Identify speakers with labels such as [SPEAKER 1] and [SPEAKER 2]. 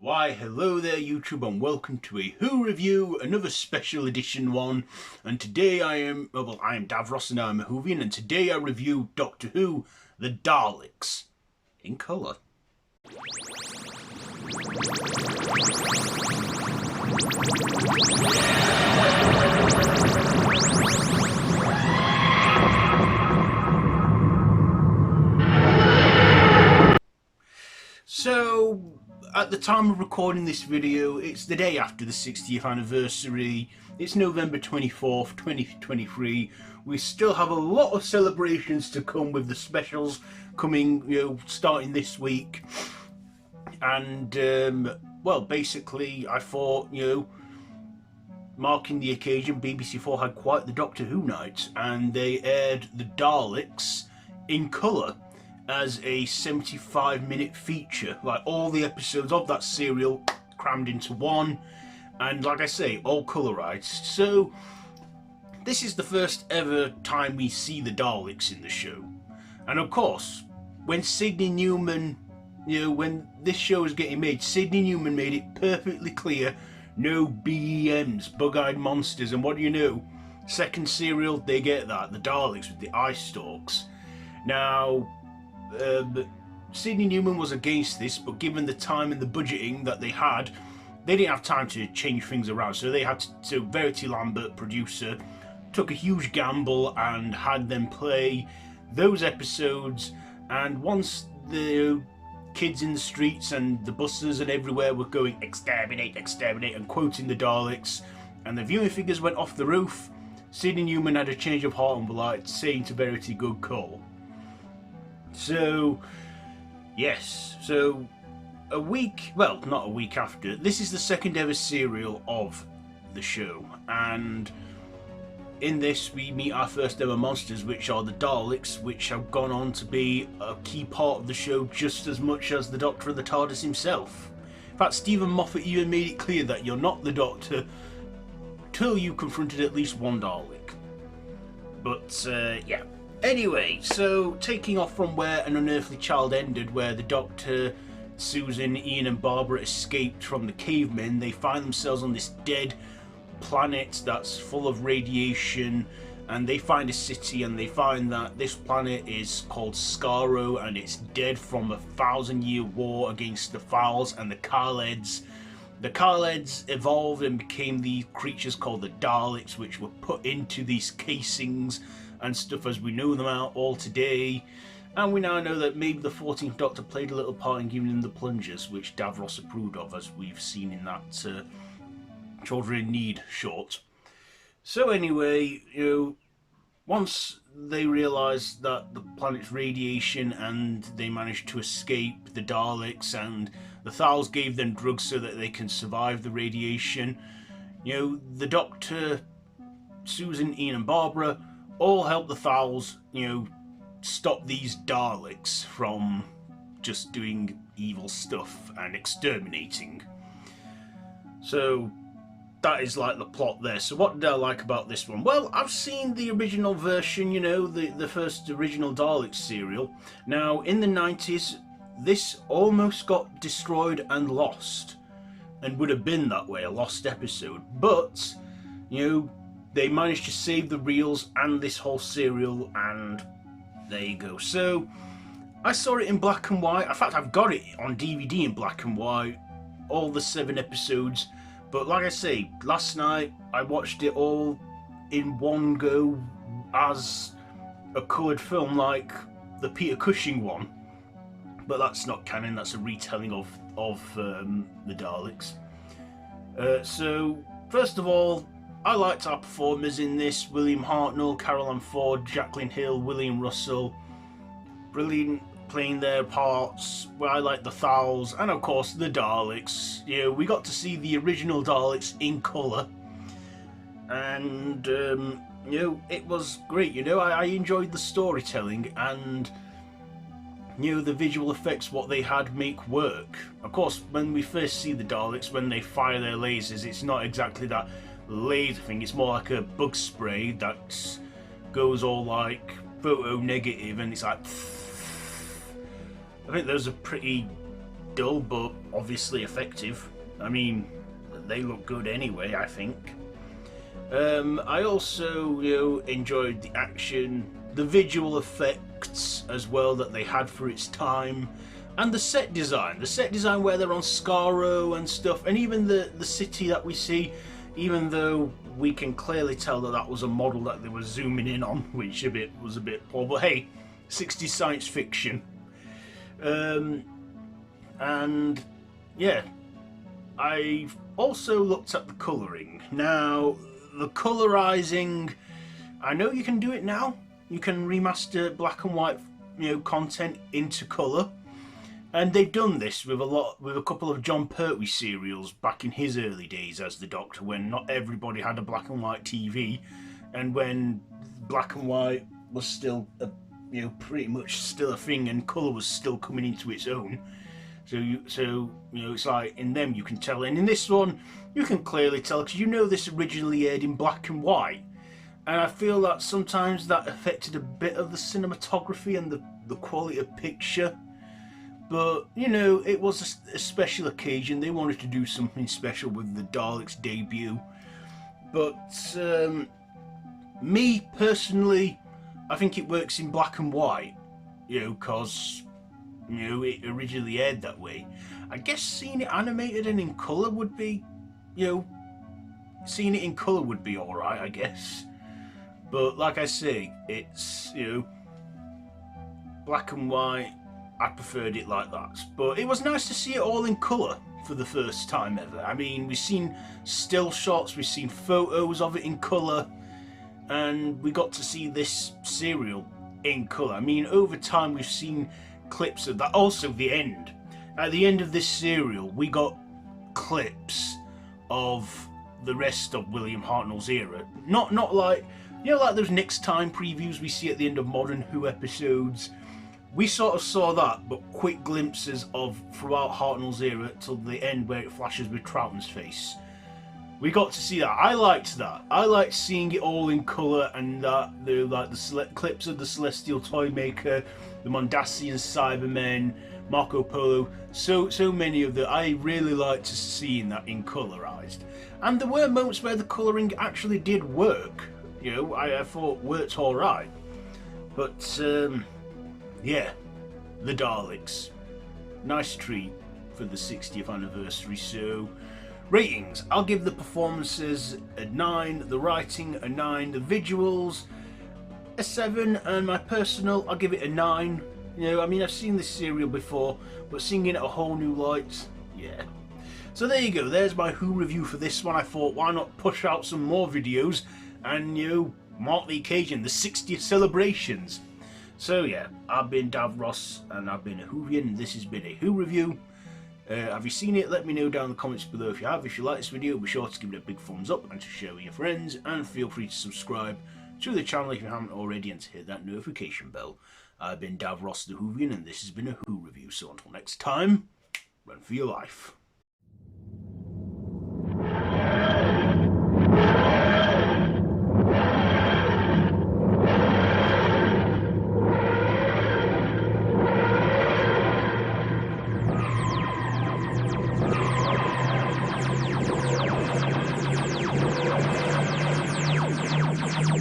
[SPEAKER 1] Why, hello there YouTube, and welcome to a Who review, another special edition one. And today I am Dav Ross and I'm a Whovian, and today I review Doctor Who, The Daleks, in colour. So, at the time of recording this video, it's the day after the 60th anniversary. It's November 24th, 2023. We still have a lot of celebrations to come with the specials coming, starting this week. And, well, basically, I thought, marking the occasion, BBC4 had quite the Doctor Who night, and they aired The Daleks in colour as a 75-minute feature, like all the episodes of that serial crammed into one, and like I say, all colorized. So this is the first ever time we see the Daleks in the show, and of course when Sidney Newman, when this show was getting made, Sidney Newman made it perfectly clear, no BEMs, bug-eyed monsters. And what do you know, second serial they get that, the Daleks with the eye stalks. Now Sidney Newman was against this, but given the time and the budgeting that they had, they didn't have time to change things around, so they had to Verity Lambert, producer, took a huge gamble and had them play those episodes. And once the kids in the streets and the buses and everywhere were going exterminate, exterminate, and quoting the Daleks, and the viewing figures went off the roof, Sidney Newman had a change of heart and was like saying to Verity, good call. So, yes, so a week, well, not a week after, this is the second ever serial of the show, and in this we meet our first ever monsters, which are the Daleks, which have gone on to be a key part of the show just as much as the Doctor and the TARDIS himself. In fact, Stephen Moffat even made it clear that you're not the Doctor till you confronted at least one Dalek. But, yeah. Anyway, so taking off from where An Unearthly Child ended, where the Doctor, Susan, Ian and Barbara escaped from the cavemen, they find themselves on this dead planet that's full of radiation, and they find a city, and they find that this planet is called Skaro, and it's dead from a 1,000-year war against the Thals and the Kaleds. The Kaleds evolved and became these creatures called the Daleks, which were put into these casings and stuff as we know them out all today. And we now know that maybe the 14th Doctor played a little part in giving them the plungers, which Davros approved of, as we've seen in that Children in Need short. So anyway, once they realised that the planet's radiation and they managed to escape the Daleks, and the Thals gave them drugs so that they can survive the radiation, the Doctor, Susan, Ian and Barbara all help the Thals, stop these Daleks from just doing evil stuff and exterminating. So that is like the plot there. So what did I like about this one? Well, I've seen the original version, the first original Daleks serial. Now, in the 90s, this almost got destroyed and lost, and would have been that way, a lost episode. But, they managed to save the reels and this whole serial, and there you go. So I saw it in black and white. In fact, I've got it on DVD in black and white, all the 7 episodes. But like I say, last night I watched it all in one go as a coloured film, like the Peter Cushing one. But that's not canon, that's a retelling of the Daleks. So, first of all, I liked our performers in this. William Hartnell, Carole Ann Ford, Jaqueline Hill, William Russell. Brilliant playing their parts. Well, I like the Thals, and of course the Daleks. We got to see the original Daleks in colour. And, it was great. I enjoyed the storytelling, and the visual effects, what they had make work. Of course, when we first see the Daleks, when they fire their lasers, it's not exactly that laser thing, it's more like a bug spray that goes all like photo negative, and it's like I think those are pretty dull, but obviously effective. I mean, they look good anyway, I think. I also, enjoyed the action, the visual effects as well that they had for its time, and the set design. The set design where they're on Skaro and stuff, and even the city that we see, even though we can clearly tell that that was a model that they were zooming in on, which was a bit poor, but hey, 60s science fiction. And yeah, I've also looked at the colouring. Now, the colorizing, I know you can do it now. You can remaster black and white, content into colour, and they've done this with a couple of John Pertwee serials back in his early days as the Doctor, when not everybody had a black and white TV, and when black and white was still pretty much still a thing, and colour was still coming into its own. So it's like in them you can tell, and in this one you can clearly tell because this originally aired in black and white, and I feel that sometimes that affected a bit of the cinematography and the quality of picture. But it was a special occasion. They wanted to do something special with the Daleks' debut. But me personally, I think it works in black and white, because it originally aired that way. I guess seeing it animated and in colour would be, seeing it in colour would be alright, I guess. But like I say, it's, black and white, I preferred it like that. But it was nice to see it all in colour for the first time ever. I mean, we've seen still shots, we've seen photos of it in colour, and we got to see this serial in colour. I mean, over time we've seen clips of that. Also, the end. At the end of this serial, we got clips of the rest of William Hartnell's era. Not like, like those next time previews we see at the end of Modern Who episodes. We sort of saw that, but quick glimpses of throughout Hartnell's era till the end where it flashes with Troughton's face. We got to see that. I liked that. I liked seeing it all in colour, and that the clips of the Celestial Toymaker, the Mondasian Cybermen, Marco Polo, so many of the. I really liked seeing that in colorized, and there were moments where the colouring actually did work. I thought worked all right, but yeah, the Daleks, nice treat for the 60th anniversary. So. Ratings, I'll give the performances a 9, the writing a 9, the visuals a 7, and my personal, I'll give it a 9. I mean, I've seen this serial before, but seeing it at a whole new light, yeah. So there you go, there's my Who review for this one. I thought, why not push out some more videos and, mark the occasion, the 60th celebrations. So yeah, I've been Dav Ross, and I've been a Whovian, and this has been a Who review. Have you seen it? Let me know down in the comments below if you have. If you like this video, be sure to give it a big thumbs up and to share with your friends, and feel free to subscribe to the channel if you haven't already and to hit that notification bell. I've been Dav Ross the Whovian, and this has been a Who review. So until next time, run for your life.